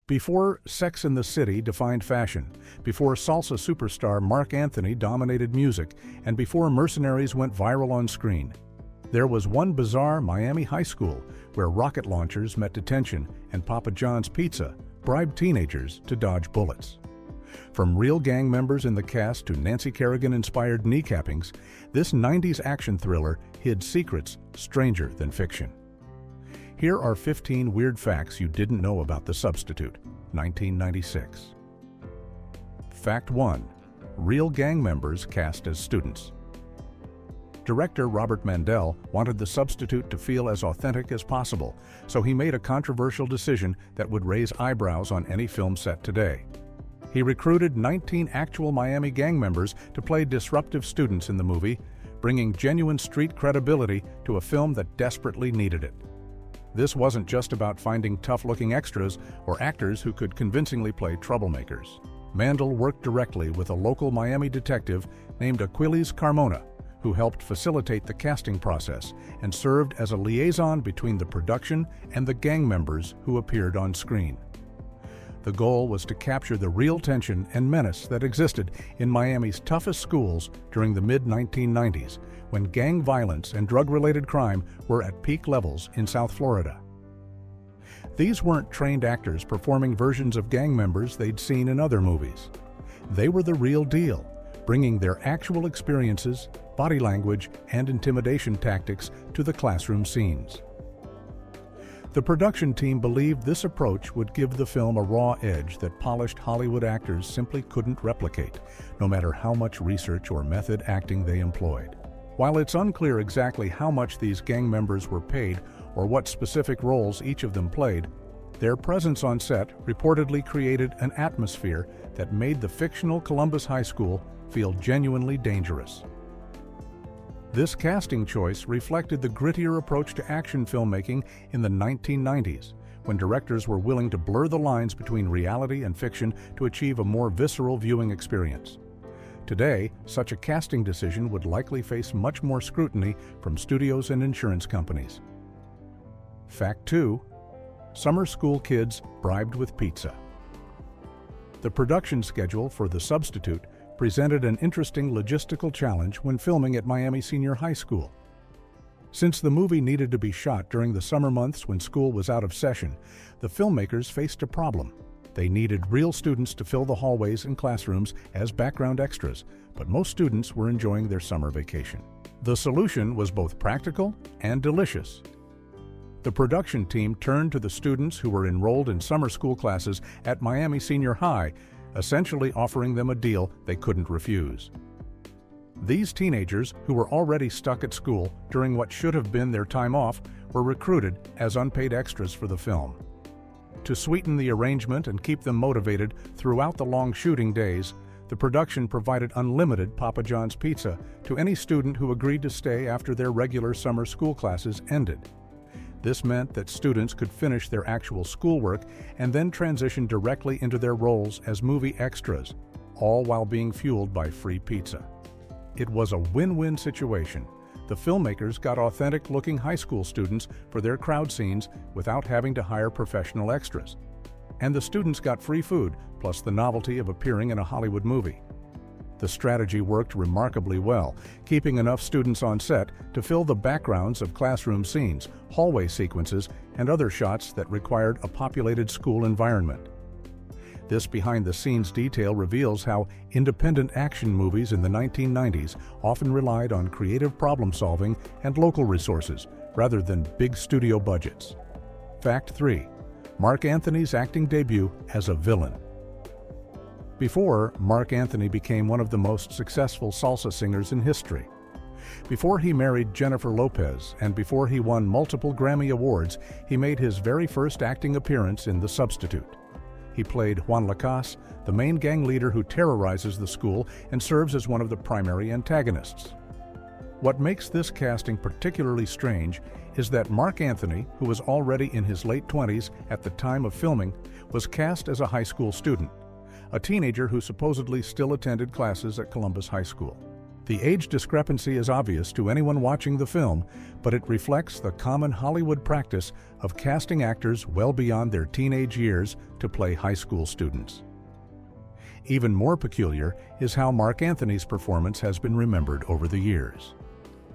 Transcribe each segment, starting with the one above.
Before Sex and the City defined fashion, before salsa superstar Marc Anthony dominated music, and before Mercenaries went viral on screen, there was one bizarre Miami high school where rocket launchers met detention and Papa John's Pizza bribed teenagers to dodge bullets. From real gang members in the cast to Nancy Kerrigan-inspired kneecappings, this 90s action thriller hid secrets stranger than fiction. Here are 15 weird facts you didn't know about The Substitute, 1996. Fact 1. Real gang members cast as students. Director Robert Mandel wanted The Substitute to feel as authentic as possible, so he made a controversial decision that would raise eyebrows on any film set today. He recruited 19 actual Miami gang members to play disruptive students in the movie, bringing genuine street credibility to a film that desperately needed it. This wasn't just about finding tough-looking extras or actors who could convincingly play troublemakers. Mandel worked directly with a local Miami detective named Aquiles Carmona, who helped facilitate the casting process and served as a liaison between the production and the gang members who appeared on screen. The goal was to capture the real tension and menace that existed in Miami's toughest schools during the mid-1990s, when gang violence and drug-related crime were at peak levels in South Florida. These weren't trained actors performing versions of gang members they'd seen in other movies. They were the real deal, bringing their actual experiences, body language, and intimidation tactics to the classroom scenes. The production team believed this approach would give the film a raw edge that polished Hollywood actors simply couldn't replicate, no matter how much research or method acting they employed. While it's unclear exactly how much these gang members were paid or what specific roles each of them played, their presence on set reportedly created an atmosphere that made the fictional Columbus High School feel genuinely dangerous. This casting choice reflected the grittier approach to action filmmaking in the 1990s, when directors were willing to blur the lines between reality and fiction to achieve a more visceral viewing experience. Today, such a casting decision would likely face much more scrutiny from studios and insurance companies. Fact 2. Summer school kids bribed with pizza. The production schedule for The Substitute presented an interesting logistical challenge when filming at Miami Senior High School. Since the movie needed to be shot during the summer months when school was out of session, the filmmakers faced a problem. They needed real students to fill the hallways and classrooms as background extras, but most students were enjoying their summer vacation. The solution was both practical and delicious. The production team turned to the students who were enrolled in summer school classes at Miami Senior High, essentially offering them a deal they couldn't refuse. These teenagers, who were already stuck at school during what should have been their time off, were recruited as unpaid extras for the film. To sweeten the arrangement and keep them motivated throughout the long shooting days, the production provided unlimited Papa John's Pizza to any student who agreed to stay after their regular summer school classes ended. This meant that students could finish their actual schoolwork and then transition directly into their roles as movie extras, all while being fueled by free pizza. It was a win-win situation. The filmmakers got authentic-looking high school students for their crowd scenes without having to hire professional extras. And the students got free food, plus the novelty of appearing in a Hollywood movie. The strategy worked remarkably well, keeping enough students on set to fill the backgrounds of classroom scenes, hallway sequences, and other shots that required a populated school environment. This behind-the-scenes detail reveals how independent action movies in the 1990s often relied on creative problem-solving and local resources, rather than big studio budgets. Fact 3. Marc Anthony's acting debut as a villain. Before Marc Anthony became one of the most successful salsa singers in history. Before he married Jennifer Lopez, and before he won multiple Grammy Awards, he made his very first acting appearance in The Substitute. He played Juan Lacasse, the main gang leader who terrorizes the school and serves as one of the primary antagonists. What makes this casting particularly strange is that Marc Anthony, who was already in his late 20s at the time of filming, was cast as a high school student, a teenager who supposedly still attended classes at Columbus High School. The age discrepancy is obvious to anyone watching the film, but it reflects the common Hollywood practice of casting actors well beyond their teenage years to play high school students. Even more peculiar is how Marc Anthony's performance has been remembered over the years.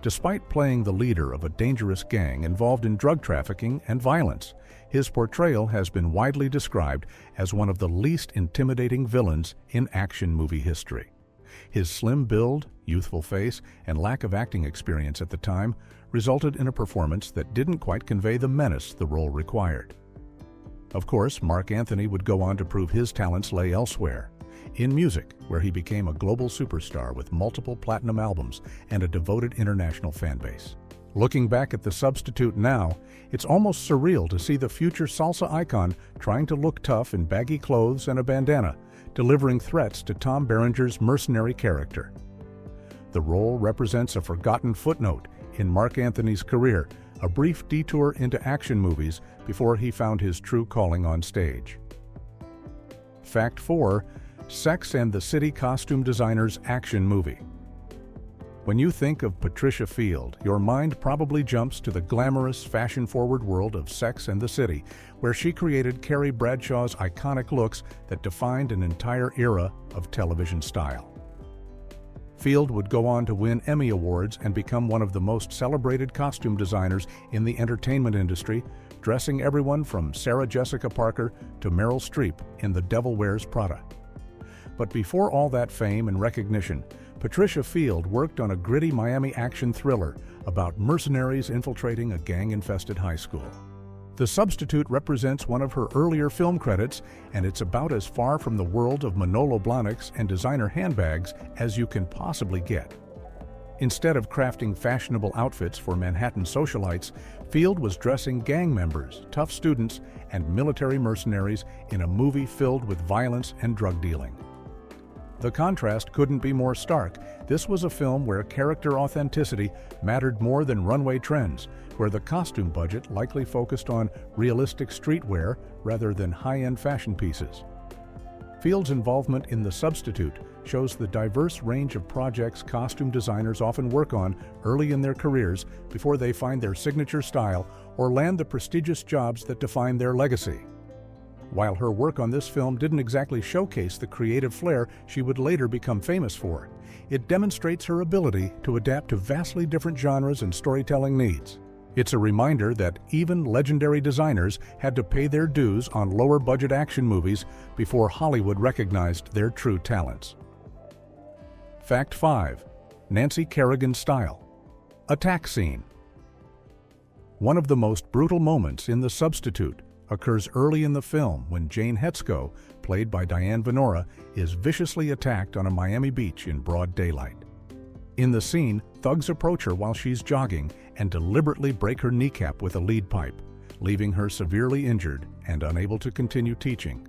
Despite playing the leader of a dangerous gang involved in drug trafficking and violence, his portrayal has been widely described as one of the least intimidating villains in action movie history. His slim build, youthful face, and lack of acting experience at the time resulted in a performance that didn't quite convey the menace the role required. Of course, Marc Anthony would go on to prove his talents lay elsewhere. In music, where he became a global superstar with multiple platinum albums and a devoted international fan base. Looking back at The Substitute now, it's almost surreal to see the future salsa icon trying to look tough in baggy clothes and a bandana, delivering threats to Tom Berenger's mercenary character. The role represents a forgotten footnote in Marc Anthony's career, a brief detour into action movies before he found his true calling on stage. Fact 4. Sex and the City costume designer's action movie. When you think of Patricia Field, your mind probably jumps to the glamorous, fashion-forward world of Sex and the City, where she created Carrie Bradshaw's iconic looks that defined an entire era of television style. Field would go on to win Emmy Awards and become one of the most celebrated costume designers in the entertainment industry, dressing everyone from Sarah Jessica Parker to Meryl Streep in The Devil Wears Prada. But before all that fame and recognition, Patricia Field worked on a gritty Miami action thriller about mercenaries infiltrating a gang-infested high school. The Substitute represents one of her earlier film credits, and it's about as far from the world of Manolo Blahniks and designer handbags as you can possibly get. Instead of crafting fashionable outfits for Manhattan socialites, Field was dressing gang members, tough students, and military mercenaries in a movie filled with violence and drug dealing. The contrast couldn't be more stark. This was a film where character authenticity mattered more than runway trends, where the costume budget likely focused on realistic streetwear rather than high-end fashion pieces. Field's involvement in The Substitute shows the diverse range of projects costume designers often work on early in their careers before they find their signature style or land the prestigious jobs that define their legacy. While her work on this film didn't exactly showcase the creative flair she would later become famous for, it demonstrates her ability to adapt to vastly different genres and storytelling needs. It's a reminder that even legendary designers had to pay their dues on lower-budget action movies before Hollywood recognized their true talents. Fact 5. Nancy Kerrigan style. Attack scene. One of the most brutal moments in The Substitute occurs early in the film when Jane Hetzko, played by Diane Venora, is viciously attacked on a Miami beach in broad daylight. In the scene, thugs approach her while she's jogging and deliberately break her kneecap with a lead pipe, leaving her severely injured and unable to continue teaching.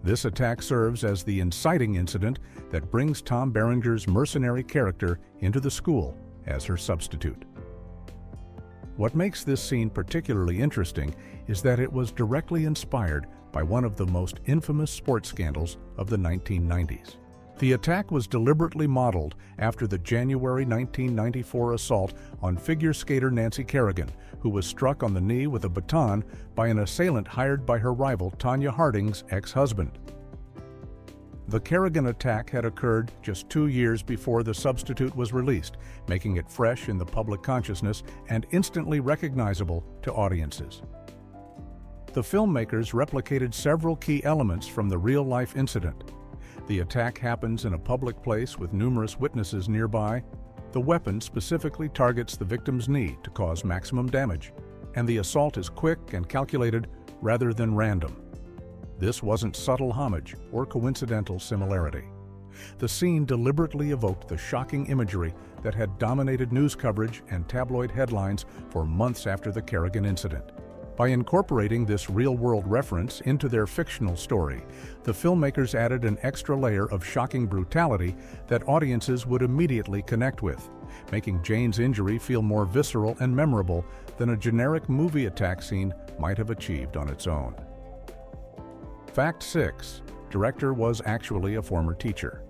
This attack serves as the inciting incident that brings Tom Berenger's mercenary character into the school as her substitute. What makes this scene particularly interesting is that it was directly inspired by one of the most infamous sports scandals of the 1990s. The attack was deliberately modeled after the January 1994 assault on figure skater Nancy Kerrigan, who was struck on the knee with a baton by an assailant hired by her rival Tonya Harding's ex-husband. The Kerrigan attack had occurred just 2 years before The Substitute was released, making it fresh in the public consciousness and instantly recognizable to audiences. The filmmakers replicated several key elements from the real-life incident. The attack happens in a public place with numerous witnesses nearby. The weapon specifically targets the victim's knee to cause maximum damage, and the assault is quick and calculated rather than random. This wasn't subtle homage or coincidental similarity. The scene deliberately evoked the shocking imagery that had dominated news coverage and tabloid headlines for months after the Kerrigan incident. By incorporating this real-world reference into their fictional story, the filmmakers added an extra layer of shocking brutality that audiences would immediately connect with, making Jane's injury feel more visceral and memorable than a generic movie attack scene might have achieved on its own. Fact 6. Director was actually a former teacher.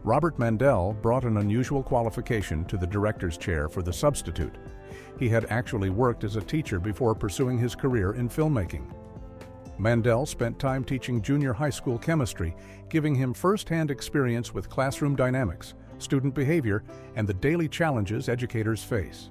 Robert Mandel brought an unusual qualification to the director's chair for The Substitute. He had actually worked as a teacher before pursuing his career in filmmaking. Mandel spent time teaching junior high school chemistry, giving him first-hand experience with classroom dynamics, student behavior, and the daily challenges educators face.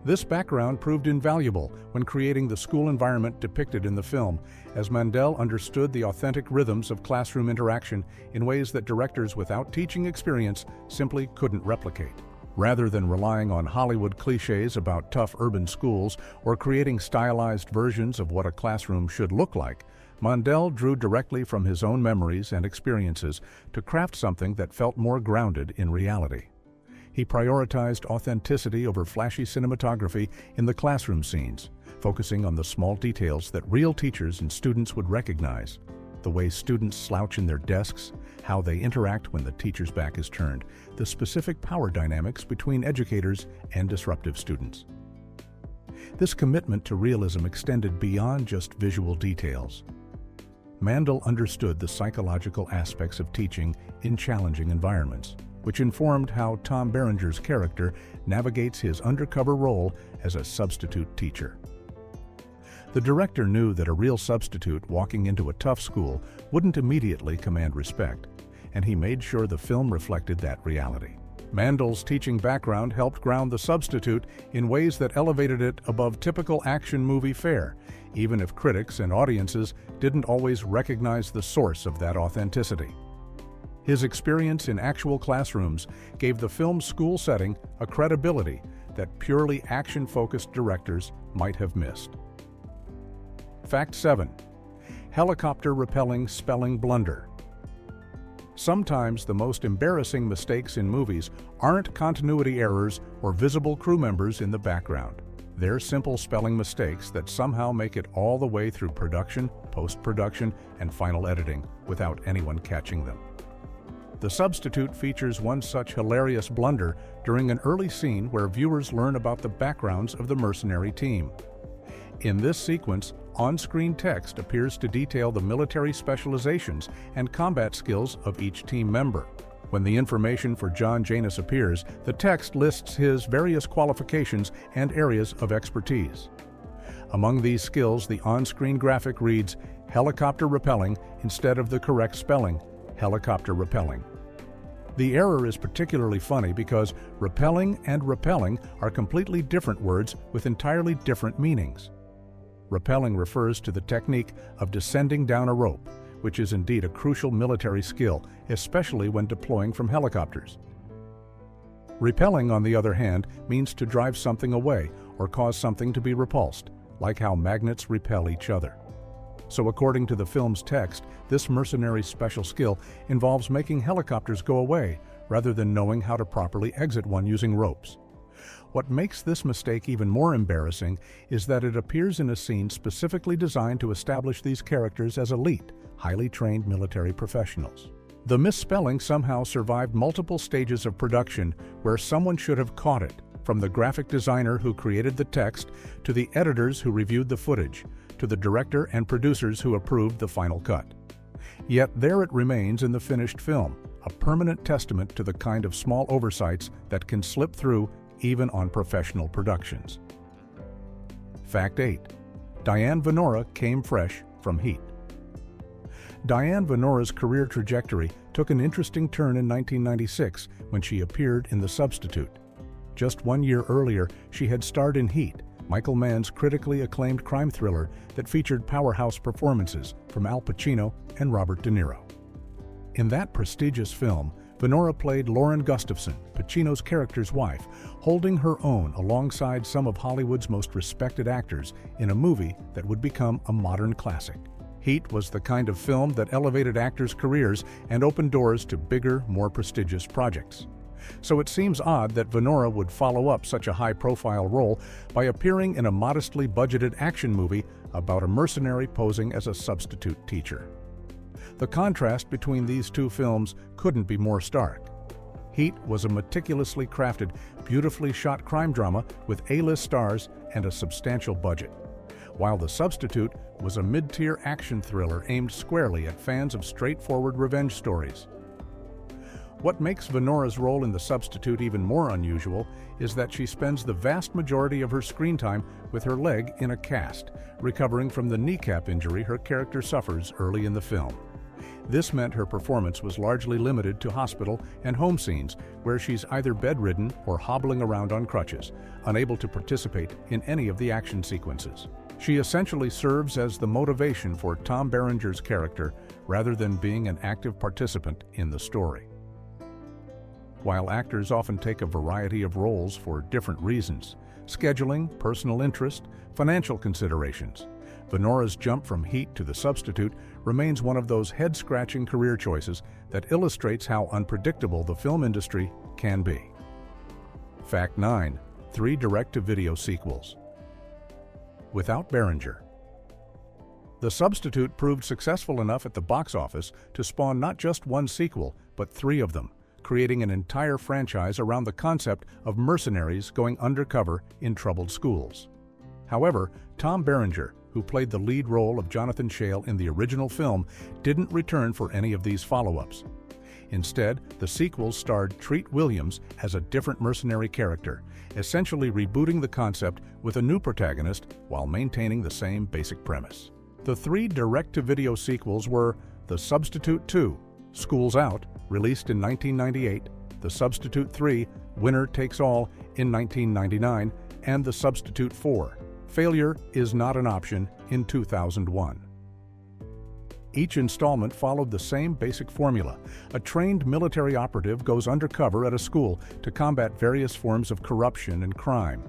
This background proved invaluable when creating the school environment depicted in the film, as Mandel understood the authentic rhythms of classroom interaction in ways that directors without teaching experience simply couldn't replicate. Rather than relying on Hollywood cliches about tough urban schools or creating stylized versions of what a classroom should look like, Mandel drew directly from his own memories and experiences to craft something that felt more grounded in reality. He prioritized authenticity over flashy cinematography in the classroom scenes, focusing on the small details that real teachers and students would recognize. The way students slouch in their desks, how they interact when the teacher's back is turned, the specific power dynamics between educators and disruptive students. This commitment to realism extended beyond just visual details. Mandel understood the psychological aspects of teaching in challenging environments, which informed how Tom Berenger's character navigates his undercover role as a substitute teacher. The director knew that a real substitute walking into a tough school wouldn't immediately command respect, and he made sure the film reflected that reality. Mandel's teaching background helped ground the substitute in ways that elevated it above typical action movie fare, even if critics and audiences didn't always recognize the source of that authenticity. His experience in actual classrooms gave the film's school setting a credibility that purely action-focused directors might have missed. Fact 7. Helicopter-repelling spelling blunder. Sometimes the most embarrassing mistakes in movies aren't continuity errors or visible crew members in the background. They're simple spelling mistakes that somehow make it all the way through production, post-production, and final editing without anyone catching them. The Substitute features one such hilarious blunder during an early scene where viewers learn about the backgrounds of the mercenary team. In this sequence, on-screen text appears to detail the military specializations and combat skills of each team member. When the information for John Janus appears, the text lists his various qualifications and areas of expertise. Among these skills, the on-screen graphic reads helicopter repelling instead of the correct spelling, helicopter repelling. The error is particularly funny because repelling and repelling are completely different words with entirely different meanings. Repelling refers to the technique of descending down a rope, which is indeed a crucial military skill, especially when deploying from helicopters. Repelling, on the other hand, means to drive something away or cause something to be repulsed, like how magnets repel each other. So according to the film's text, this mercenary special skill involves making helicopters go away rather than knowing how to properly exit one using ropes. What makes this mistake even more embarrassing is that it appears in a scene specifically designed to establish these characters as elite, highly trained military professionals. The misspelling somehow survived multiple stages of production where someone should have caught it, from the graphic designer who created the text, to the editors who reviewed the footage, to the director and producers who approved the final cut. Yet there it remains in the finished film, a permanent testament to the kind of small oversights that can slip through even on professional productions. Fact 8. Diane Venora came fresh from Heat. Diane Venora's career trajectory took an interesting turn in 1996 when she appeared in The Substitute. Just 1 year earlier, she had starred in Heat, Michael Mann's critically acclaimed crime thriller that featured powerhouse performances from Al Pacino and Robert De Niro. In that prestigious film, Venora played Lauren Gustafson, Pacino's character's wife, holding her own alongside some of Hollywood's most respected actors in a movie that would become a modern classic. Heat was the kind of film that elevated actors' careers and opened doors to bigger, more prestigious projects. So it seems odd that Venora would follow up such a high-profile role by appearing in a modestly budgeted action movie about a mercenary posing as a substitute teacher. The contrast between these two films couldn't be more stark. Heat was a meticulously crafted, beautifully shot crime drama with A-list stars and a substantial budget, while The Substitute was a mid-tier action thriller aimed squarely at fans of straightforward revenge stories. What makes Venora's role in The Substitute even more unusual is that she spends the vast majority of her screen time with her leg in a cast, recovering from the kneecap injury her character suffers early in the film. This meant her performance was largely limited to hospital and home scenes where she's either bedridden or hobbling around on crutches, unable to participate in any of the action sequences. She essentially serves as the motivation for Tom Berenger's character rather than being an active participant in the story. While actors often take a variety of roles for different reasons, scheduling, personal interest, financial considerations, Venora's jump from Heat to The Substitute remains one of those head-scratching career choices that illustrates how unpredictable the film industry can be. Fact 9. 3 direct-to-video sequels. Without Berenger. The Substitute proved successful enough at the box office to spawn not just one sequel, but 3 of them, creating an entire franchise around the concept of mercenaries going undercover in troubled schools. However, Tom Berenger, who played the lead role of Jonathan Shale in the original film, didn't return for any of these follow-ups. Instead, the sequels starred Treat Williams as a different mercenary character, essentially rebooting the concept with a new protagonist while maintaining the same basic premise. The 3 direct-to-video sequels were The Substitute 2, School's Out, released in 1998, The Substitute 3, Winner Takes All, in 1999, and The Substitute 4, Failure is Not an Option, in 2001. Each installment followed the same basic formula. A trained military operative goes undercover at a school to combat various forms of corruption and crime.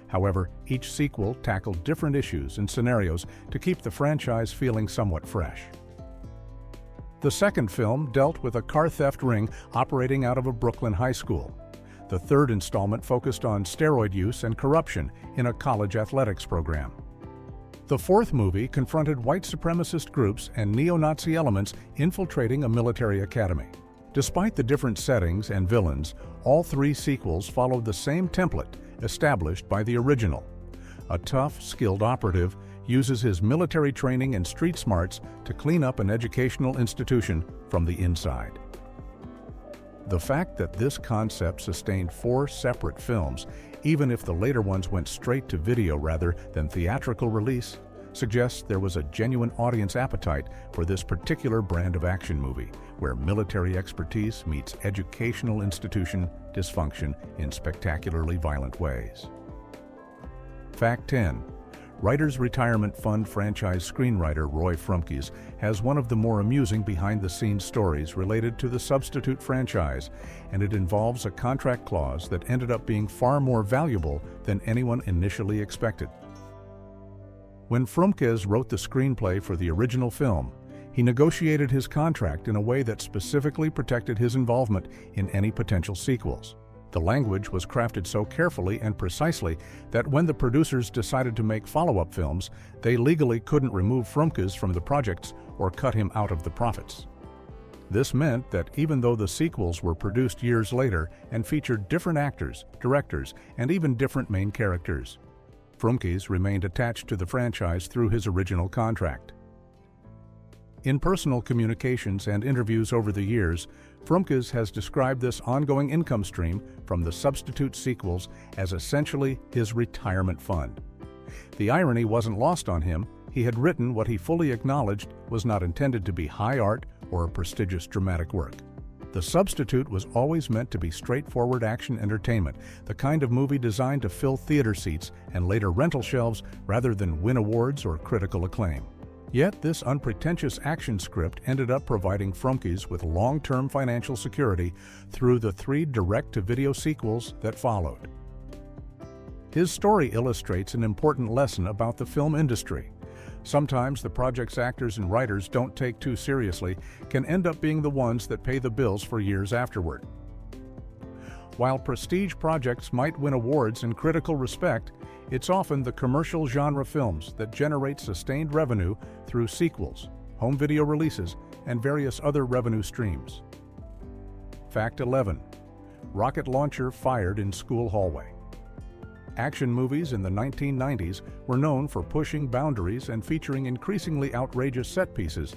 However, each sequel tackled different issues and scenarios to keep the franchise feeling somewhat fresh. The second film dealt with a car theft ring operating out of a Brooklyn high school. The third installment focused on steroid use and corruption in a college athletics program. The fourth movie confronted white supremacist groups and neo-Nazi elements infiltrating a military academy. Despite the different settings and villains, all 3 sequels followed the same template established by the original. A tough, skilled operative uses his military training and street smarts to clean up an educational institution from the inside. The fact that this concept sustained 4 separate films, even if the later ones went straight to video rather than theatrical release, suggests there was a genuine audience appetite for this particular brand of action movie, where military expertise meets educational institution dysfunction in spectacularly violent ways. Fact 10. Writers' Retirement Fund franchise screenwriter Roy Frumkes has one of the more amusing behind-the-scenes stories related to the Substitute franchise, and it involves a contract clause that ended up being far more valuable than anyone initially expected. When Frumkes wrote the screenplay for the original film, he negotiated his contract in a way that specifically protected his involvement in any potential sequels. The language was crafted so carefully and precisely that when the producers decided to make follow-up films, they legally couldn't remove Frumkes from the projects or cut him out of the profits. This meant that even though the sequels were produced years later and featured different actors, directors, and even different main characters, Frumkes remained attached to the franchise through his original contract. In personal communications and interviews over the years, Frumkes has described this ongoing income stream from the Substitute sequels as essentially his retirement fund. The irony wasn't lost on him. He had written what he fully acknowledged was not intended to be high art or a prestigious dramatic work. The Substitute was always meant to be straightforward action entertainment, the kind of movie designed to fill theater seats and later rental shelves rather than win awards or critical acclaim. Yet this unpretentious action script ended up providing Frumkes with long-term financial security through the 3 direct-to-video sequels that followed. His story illustrates an important lesson about the film industry. Sometimes the project's actors and writers don't take too seriously can end up being the ones that pay the bills for years afterward. While prestige projects might win awards and critical respect, it's often the commercial genre films that generate sustained revenue through sequels, home video releases, and various other revenue streams. Fact 11. Rocket launcher fired in school hallway. Action movies in the 1990s were known for pushing boundaries and featuring increasingly outrageous set pieces,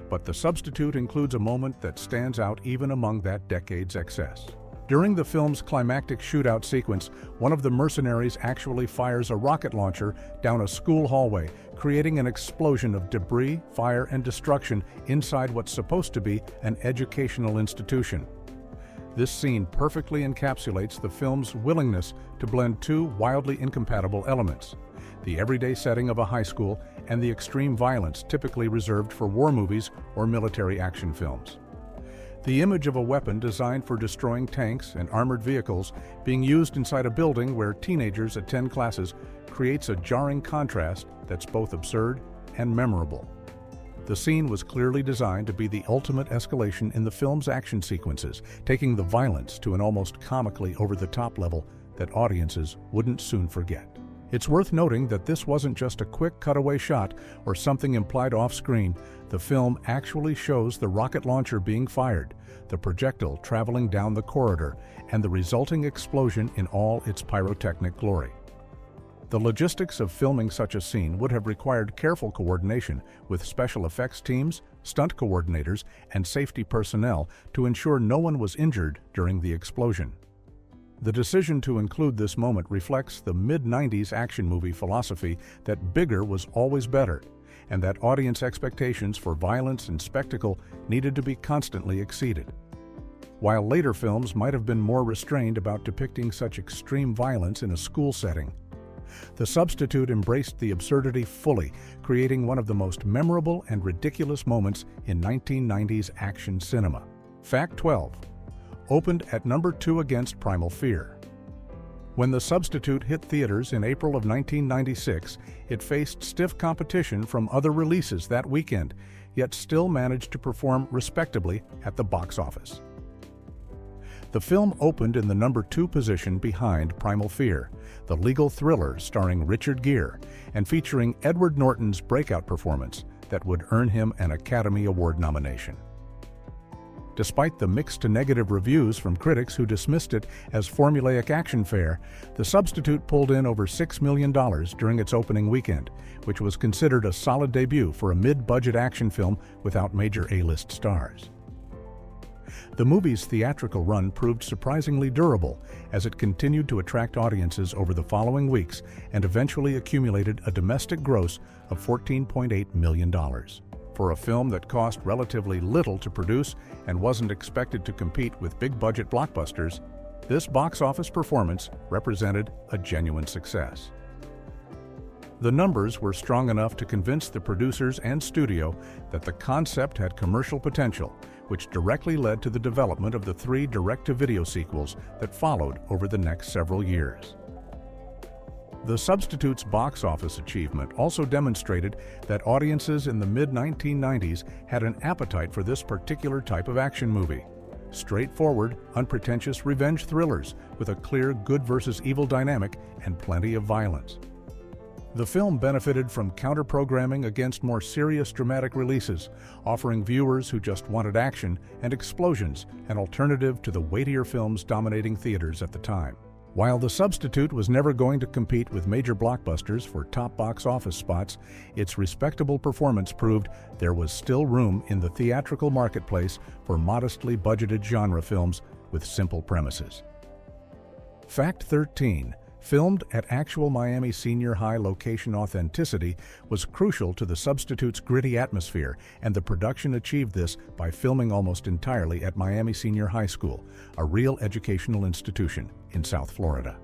But the substitute includes a moment that stands out even among that decade's excess. During the film's climactic shootout sequence, one of the mercenaries actually fires a rocket launcher down a school hallway, creating an explosion of debris, fire, and destruction inside what's supposed to be an educational institution. This scene perfectly encapsulates the film's willingness to blend two wildly incompatible elements: the everyday setting of a high school and the extreme violence typically reserved for war movies or military action films. The image of a weapon designed for destroying tanks and armored vehicles being used inside a building where teenagers attend classes creates a jarring contrast that's both absurd and memorable. The scene was clearly designed to be the ultimate escalation in the film's action sequences, taking the violence to an almost comically over-the-top level that audiences wouldn't soon forget. It's worth noting that this wasn't just a quick cutaway shot or something implied off-screen. The film actually shows the rocket launcher being fired, the projectile traveling down the corridor, and the resulting explosion in all its pyrotechnic glory. The logistics of filming such a scene would have required careful coordination with special effects teams, stunt coordinators, and safety personnel to ensure no one was injured during the explosion. The decision to include this moment reflects the mid-90s action movie philosophy that bigger was always better, and that audience expectations for violence and spectacle needed to be constantly exceeded. While later films might have been more restrained about depicting such extreme violence in a school setting, the substitute embraced the absurdity fully, creating one of the most memorable and ridiculous moments in 1990s action cinema. Fact 12. Opened at number 2 against Primal Fear. When The Substitute hit theaters in April of 1996, it faced stiff competition from other releases that weekend, yet still managed to perform respectably at the box office. The film opened in the number 2 position behind Primal Fear, the legal thriller starring Richard Gere and featuring Edward Norton's breakout performance that would earn him an Academy Award nomination. Despite the mixed to negative reviews from critics who dismissed it as formulaic action fare, The Substitute pulled in over $6 million during its opening weekend, which was considered a solid debut for a mid-budget action film without major A-list stars. The movie's theatrical run proved surprisingly durable as it continued to attract audiences over the following weeks and eventually accumulated a domestic gross of $14.8 million. For a film that cost relatively little to produce and wasn't expected to compete with big-budget blockbusters, this box office performance represented a genuine success. The numbers were strong enough to convince the producers and studio that the concept had commercial potential, which directly led to the development of the 3 direct-to-video sequels that followed over the next several years. The Substitute's box office achievement also demonstrated that audiences in the mid-1990s had an appetite for this particular type of action movie. Straightforward, unpretentious revenge thrillers with a clear good versus evil dynamic and plenty of violence. The film benefited from counter-programming against more serious dramatic releases, offering viewers who just wanted action and explosions an alternative to the weightier films dominating theaters at the time. While The Substitute was never going to compete with major blockbusters for top box office spots, its respectable performance proved there was still room in the theatrical marketplace for modestly budgeted genre films with simple premises. Fact 13. Filmed at actual Miami Senior High location, authenticity was crucial to The Substitute's gritty atmosphere, and the production achieved this by filming almost entirely at Miami Senior High School, a real educational institution in South Florida.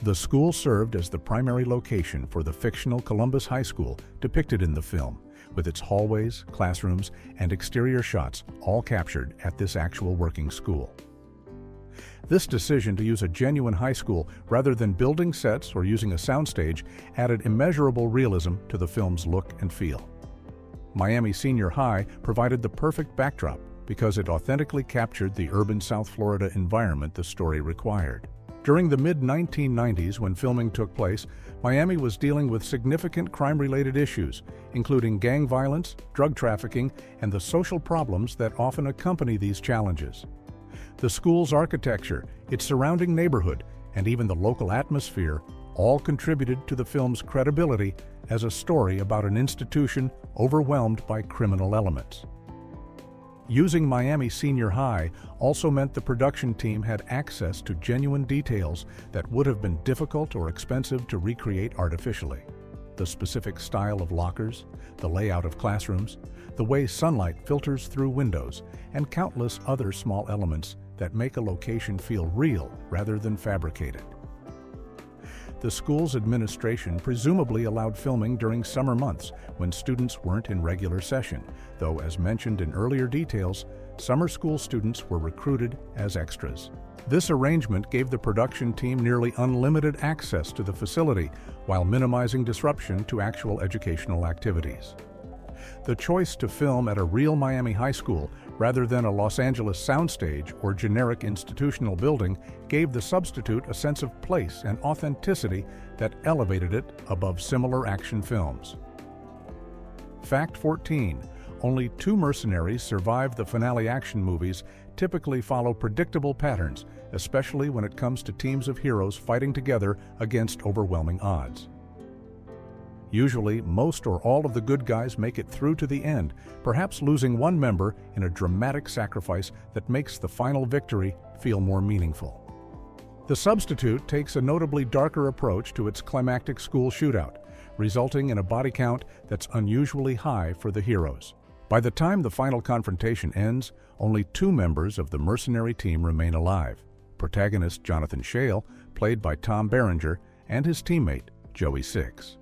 The school served as the primary location for the fictional Columbus High School depicted in the film, with its hallways, classrooms, and exterior shots all captured at this actual working school. This decision to use a genuine high school rather than building sets or using a soundstage added immeasurable realism to the film's look and feel. Miami Senior High provided the perfect backdrop because it authentically captured the urban South Florida environment the story required. During the mid-1990s, when filming took place, Miami was dealing with significant crime-related issues, including gang violence, drug trafficking, and the social problems that often accompany these challenges. The school's architecture, its surrounding neighborhood, and even the local atmosphere all contributed to the film's credibility as a story about an institution overwhelmed by criminal elements. Using Miami Senior High also meant the production team had access to genuine details that would have been difficult or expensive to recreate artificially. The specific style of lockers, the layout of classrooms, the way sunlight filters through windows, and countless other small elements that make a location feel real rather than fabricated. The school's administration presumably allowed filming during summer months when students weren't in regular session, though as mentioned in earlier details, summer school students were recruited as extras. This arrangement gave the production team nearly unlimited access to the facility while minimizing disruption to actual educational activities. The choice to film at a real Miami high school rather than a Los Angeles soundstage or generic institutional building gave the substitute a sense of place and authenticity that elevated it above similar action films. Fact 14. Only 2 mercenaries survived the finale. Action movies typically follow predictable patterns, especially when it comes to teams of heroes fighting together against overwhelming odds. Usually, most or all of the good guys make it through to the end, perhaps losing one member in a dramatic sacrifice that makes the final victory feel more meaningful. The substitute takes a notably darker approach to its climactic school shootout, resulting in a body count that's unusually high for the heroes. By the time the final confrontation ends, only 2 members of the mercenary team remain alive: protagonist Jonathan Shale, played by Tom Berenger, and his teammate, Joey Six.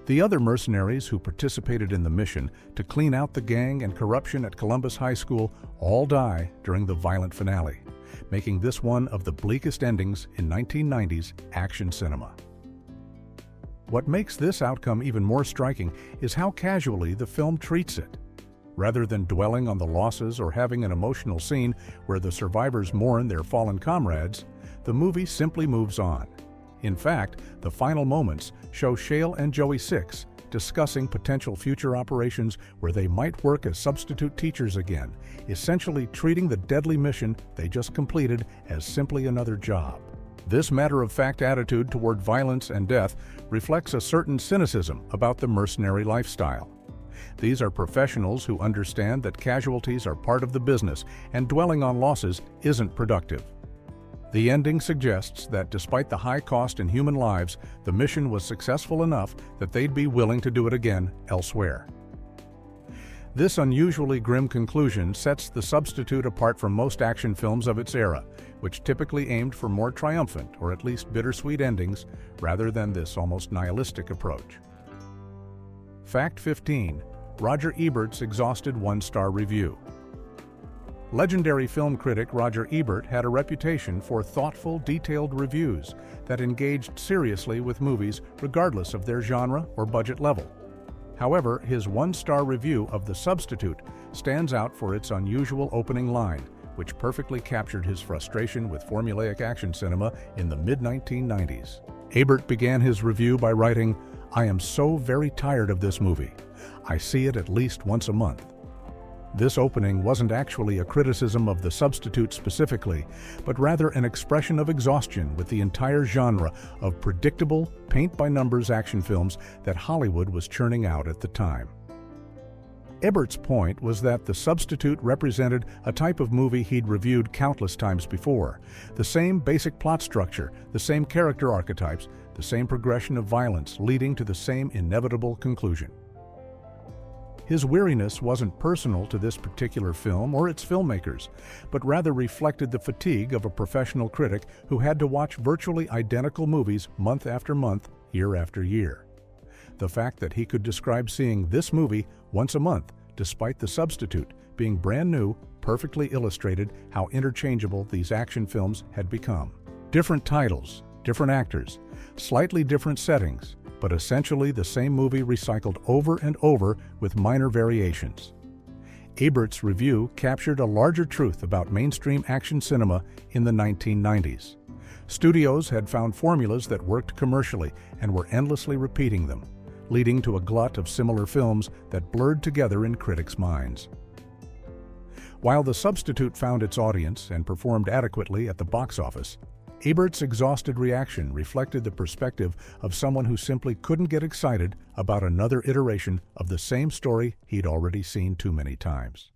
The other mercenaries who participated in the mission to clean out the gang and corruption at Columbus High School all die during the violent finale, making this one of the bleakest endings in 1990s action cinema. What makes this outcome even more striking is how casually the film treats it. Rather than dwelling on the losses or having an emotional scene where the survivors mourn their fallen comrades, the movie simply moves on. In fact, the final moments show Shale and Joey Six discussing potential future operations where they might work as substitute teachers again, essentially treating the deadly mission they just completed as simply another job. This matter-of-fact attitude toward violence and death reflects a certain cynicism about the mercenary lifestyle. These are professionals who understand that casualties are part of the business and dwelling on losses isn't productive. The ending suggests that despite the high cost in human lives, the mission was successful enough that they'd be willing to do it again elsewhere. This unusually grim conclusion sets The Substitute apart from most action films of its era, which typically aimed for more triumphant or at least bittersweet endings rather than this almost nihilistic approach. Fact 15. Roger Ebert's exhausted 1-star review. Legendary film critic Roger Ebert had a reputation for thoughtful, detailed reviews that engaged seriously with movies regardless of their genre or budget level. However, his 1-star review of The Substitute stands out for its unusual opening line, which perfectly captured his frustration with formulaic action cinema in the mid-1990s. Ebert began his review by writing, "I am so very tired of this movie. I see it at least once a month." This opening wasn't actually a criticism of The Substitute specifically, but rather an expression of exhaustion with the entire genre of predictable, paint-by-numbers action films that Hollywood was churning out at the time. Ebert's point was that The Substitute represented a type of movie he'd reviewed countless times before. The same basic plot structure, the same character archetypes, the same progression of violence leading to the same inevitable conclusion. His weariness wasn't personal to this particular film or its filmmakers, but rather reflected the fatigue of a professional critic who had to watch virtually identical movies month after month, year after year. The fact that he could describe seeing this movie once a month, despite The Substitute being brand new, perfectly illustrated how interchangeable these action films had become. Different titles, different actors, slightly different settings, but essentially the same movie recycled over and over with minor variations. Ebert's review captured a larger truth about mainstream action cinema in the 1990s. Studios had found formulas that worked commercially and were endlessly repeating them, leading to a glut of similar films that blurred together in critics' minds. While The Substitute found its audience and performed adequately at the box office, Ebert's exhausted reaction reflected the perspective of someone who simply couldn't get excited about another iteration of the same story he'd already seen too many times.